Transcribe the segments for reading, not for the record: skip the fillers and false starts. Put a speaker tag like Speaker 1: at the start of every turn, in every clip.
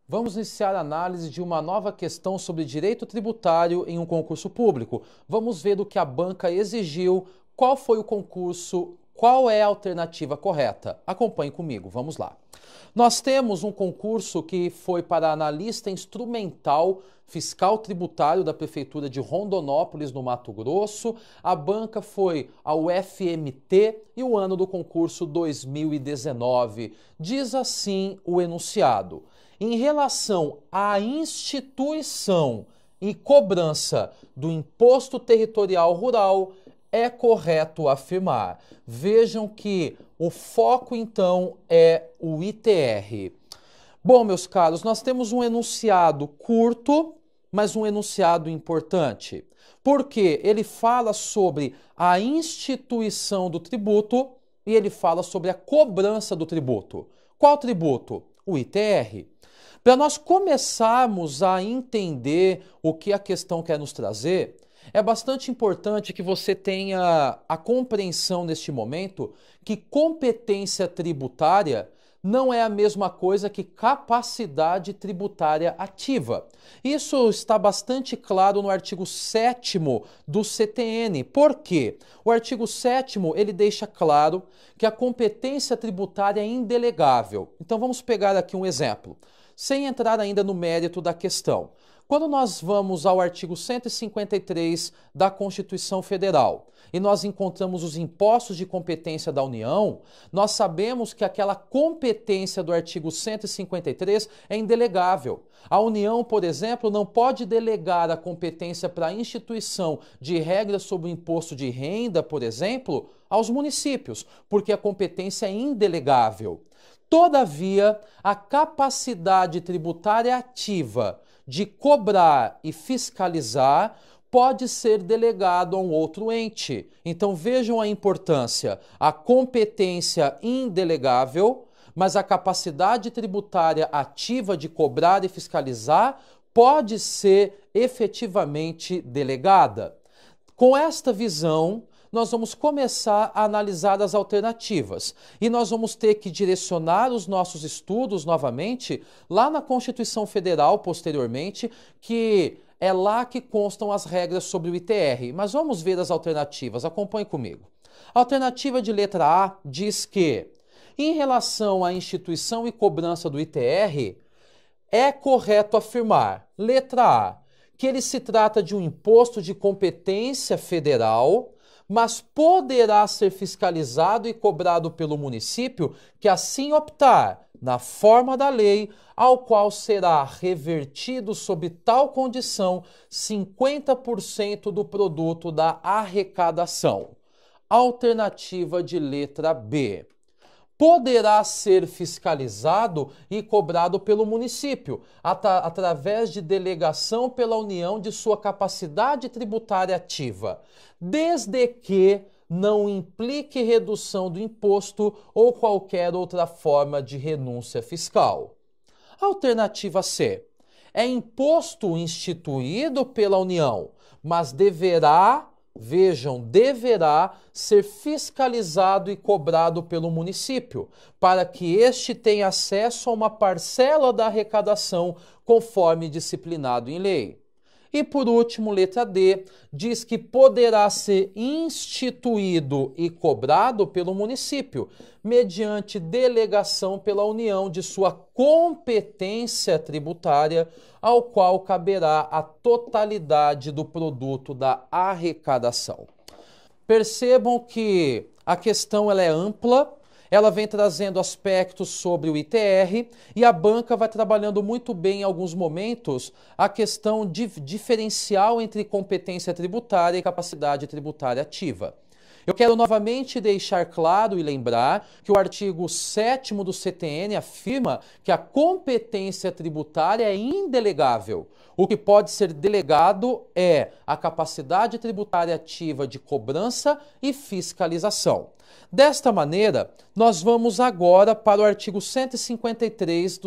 Speaker 1: Vamos iniciar a análise de uma nova questão sobre direito tributário em um concurso público. Vamos ver do que a banca exigiu, qual foi o concurso, qual é a alternativa correta. Acompanhe comigo, vamos lá. Nós temos um concurso que foi para analista instrumental fiscal tributário da Prefeitura de Rondonópolis, no Mato Grosso. A banca foi a UFMT e o ano do concurso 2019. Diz assim o enunciado: em relação à instituição e cobrança do Imposto Territorial Rural, é correto afirmar. Vejam que o foco, então, é o ITR. Bom, meus caros, nós temos um enunciado curto, mas um enunciado importante, porque ele fala sobre a instituição do tributo e ele fala sobre a cobrança do tributo. Qual tributo? O ITR. Para nós começarmos a entender o que a questão quer nos trazer, é bastante importante que você tenha a compreensão neste momento que competência tributária não é a mesma coisa que capacidade tributária ativa. Isso está bastante claro no artigo 7º do CTN. Por quê? O artigo 7º, ele deixa claro que a competência tributária é indelegável. Então vamos pegar aqui um exemplo, sem entrar ainda no mérito da questão. Quando nós vamos ao artigo 153 da Constituição Federal e nós encontramos os impostos de competência da União, nós sabemos que aquela competência do artigo 153 é indelegável. A União, por exemplo, não pode delegar a competência para a instituição de regras sobre o imposto de renda, por exemplo, aos municípios, porque a competência é indelegável. Todavia, a capacidade tributária ativa de cobrar e fiscalizar pode ser delegado a um outro ente. Então vejam a importância: a competência indelegável, mas a capacidade tributária ativa de cobrar e fiscalizar pode ser efetivamente delegada. Com esta visão, nós vamos começar a analisar as alternativas e nós vamos ter que direcionar os nossos estudos novamente lá na Constituição Federal posteriormente, que é lá que constam as regras sobre o ITR. Mas vamos ver as alternativas, acompanhe comigo. A alternativa de letra A diz que, em relação à instituição e cobrança do ITR, é correto afirmar, letra A, que ele se trata de um imposto de competência federal, mas poderá ser fiscalizado e cobrado pelo município que assim optar, na forma da lei, ao qual será revertido sob tal condição 50% do produto da arrecadação. Alternativa de letra B: poderá ser fiscalizado e cobrado pelo município, através de delegação pela União de sua capacidade tributária ativa, desde que não implique redução do imposto ou qualquer outra forma de renúncia fiscal. Alternativa C: é imposto instituído pela União, mas deverá, vejam, deverá ser fiscalizado e cobrado pelo município, para que este tenha acesso a uma parcela da arrecadação conforme disciplinado em lei. E por último, letra D, diz que poderá ser instituído e cobrado pelo município, mediante delegação pela União de sua competência tributária, ao qual caberá a totalidade do produto da arrecadação. Percebam que a questão ela é ampla, ela vem trazendo aspectos sobre o ITR e a banca vai trabalhando muito bem em alguns momentos a questão diferencial entre competência tributária e capacidade tributária ativa. Eu quero novamente deixar claro e lembrar que o artigo 7º do CTN afirma que a competência tributária é indelegável. O que pode ser delegado é a capacidade tributária ativa de cobrança e fiscalização. Desta maneira, nós vamos agora para o artigo 153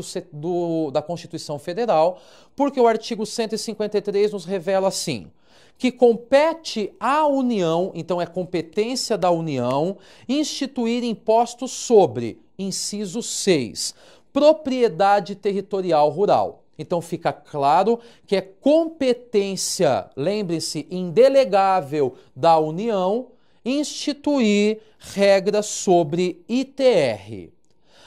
Speaker 1: da Constituição Federal, porque o artigo 153 nos revela assim: que compete à União, então é competência da União, instituir impostos sobre, inciso 6, propriedade territorial rural. Então fica claro que é competência, lembre-se, indelegável da União instituir regras sobre ITR.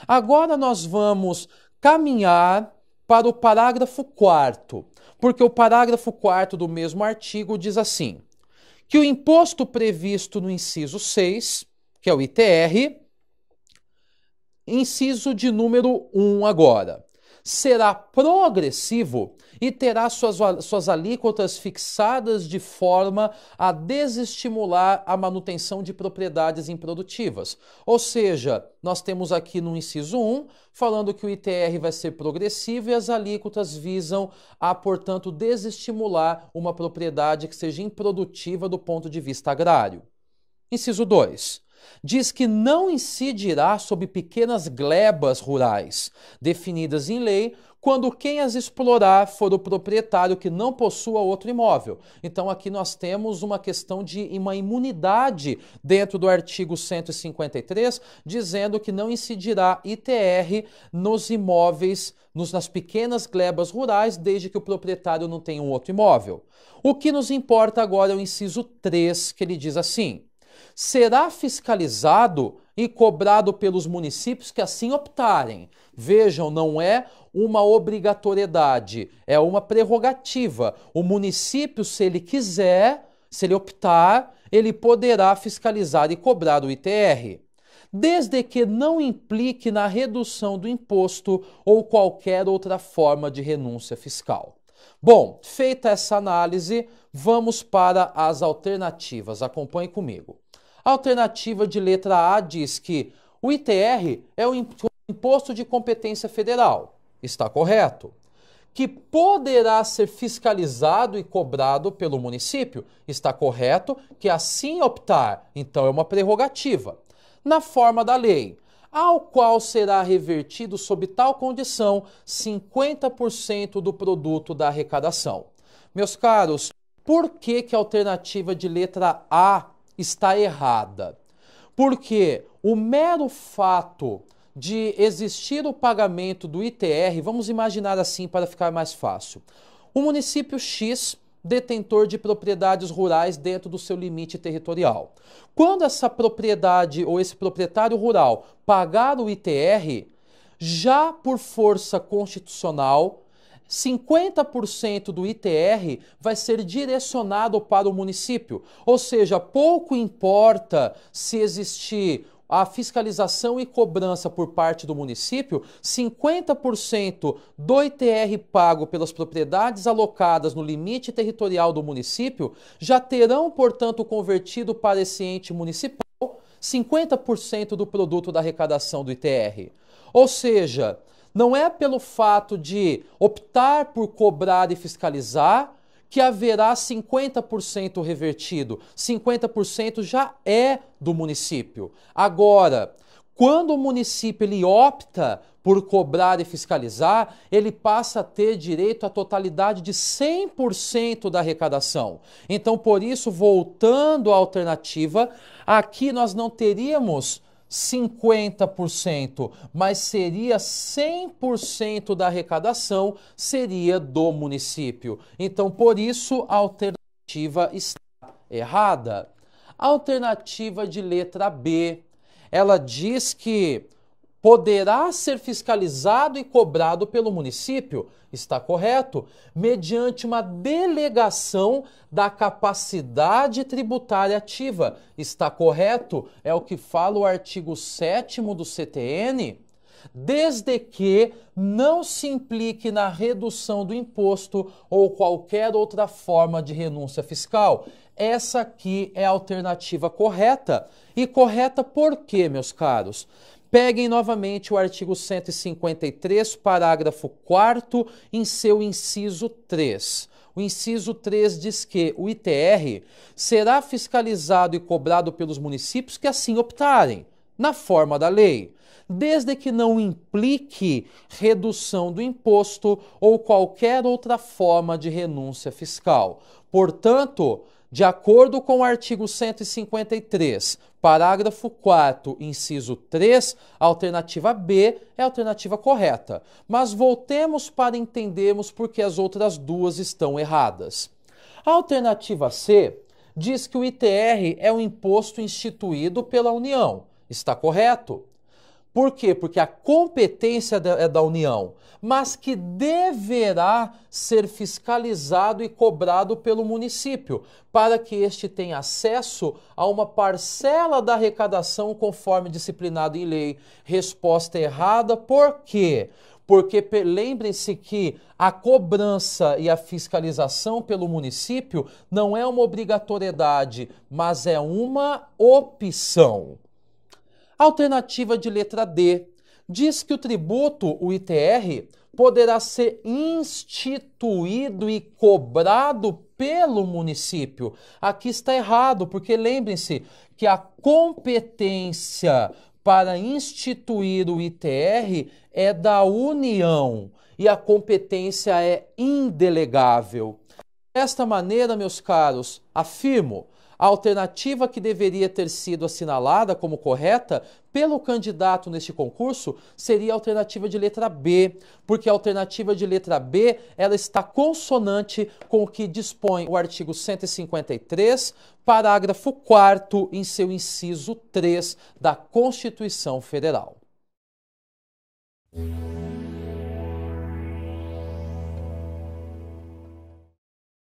Speaker 1: Agora nós vamos caminhar para o parágrafo 4º, porque o parágrafo 4º do mesmo artigo diz assim, que o imposto previsto no inciso 6, que é o ITR, inciso de número 1 agora, será progressivo e terá suas alíquotas fixadas de forma a desestimular a manutenção de propriedades improdutivas. Ou seja, nós temos aqui no inciso 1, falando que o ITR vai ser progressivo e as alíquotas visam a, portanto, desestimular uma propriedade que seja improdutiva do ponto de vista agrário. Inciso 2. Diz que não incidirá sobre pequenas glebas rurais, definidas em lei, quando quem as explorar for o proprietário que não possua outro imóvel. Então aqui nós temos uma questão de uma imunidade dentro do artigo 153, dizendo que não incidirá ITR nos imóveis, nas pequenas glebas rurais, desde que o proprietário não tenha um outro imóvel. O que nos importa agora é o inciso 3, que ele diz assim: será fiscalizado e cobrado pelos municípios que assim optarem. Vejam, não é uma obrigatoriedade, é uma prerrogativa. O município, se ele quiser, se ele optar, ele poderá fiscalizar e cobrar o ITR, desde que não implique na redução do imposto ou qualquer outra forma de renúncia fiscal. Bom, feita essa análise, vamos para as alternativas. Acompanhe comigo. A alternativa de letra A diz que o ITR é o imposto de competência federal. Está correto. Que poderá ser fiscalizado e cobrado pelo município. Está correto. Que assim optar. Então é uma prerrogativa. Na forma da lei, ao qual será revertido sob tal condição 50% do produto da arrecadação. Meus caros, por que a alternativa de letra A está errada? Porque o mero fato de existir o pagamento do ITR, vamos imaginar assim para ficar mais fácil, o município X, detentor de propriedades rurais dentro do seu limite territorial. Quando essa propriedade ou esse proprietário rural pagar o ITR, já por força constitucional, 50% do ITR vai ser direcionado para o município. Ou seja, pouco importa se existir a fiscalização e cobrança por parte do município, 50% do ITR pago pelas propriedades alocadas no limite territorial do município já terão, portanto, convertido para esse ente municipal 50% do produto da arrecadação do ITR. Ou seja, não é pelo fato de optar por cobrar e fiscalizar que haverá 50% revertido. 50% já é do município. Agora, quando o município ele opta por cobrar e fiscalizar, ele passa a ter direito à totalidade de 100% da arrecadação. Então, por isso, voltando à alternativa, aqui nós não teríamos 50%, mas seria 100% da arrecadação seria do município. Então, por isso, a alternativa está errada. A alternativa de letra B, ela diz que poderá ser fiscalizado e cobrado pelo município, está correto, mediante uma delegação da capacidade tributária ativa. Está correto? É o que fala o artigo 7º do CTN, desde que não se implique na redução do imposto ou qualquer outra forma de renúncia fiscal. Essa aqui é a alternativa correta. E correta por quê, meus caros? Peguem novamente o artigo 153, parágrafo 4º, em seu inciso 3. O inciso 3 diz que o ITR será fiscalizado e cobrado pelos municípios que assim optarem, na forma da lei, desde que não implique redução do imposto ou qualquer outra forma de renúncia fiscal. Portanto, De acordo com o artigo 153, parágrafo 4º, inciso 3, a alternativa B é a alternativa correta. Mas voltemos para entendermos por que as outras duas estão erradas. A alternativa C diz que o ITR é um imposto instituído pela União. Está correto? Por quê? Porque a competência é da União, mas que deverá ser fiscalizado e cobrado pelo município, para que este tenha acesso a uma parcela da arrecadação conforme disciplinado em lei. Resposta errada, por quê? Porque lembrem-se que a cobrança e a fiscalização pelo município não é uma obrigatoriedade, mas é uma opção. Alternativa de letra D diz que o tributo, o ITR, poderá ser instituído e cobrado pelo município. Aqui está errado, porque lembrem-se que a competência para instituir o ITR é da União e a competência é indelegável. Desta maneira, meus caros, afirmo, a alternativa que deveria ter sido assinalada como correta pelo candidato neste concurso seria a alternativa de letra B, porque a alternativa de letra B ela está consonante com o que dispõe o artigo 153, parágrafo 4º, em seu inciso 3 da Constituição Federal.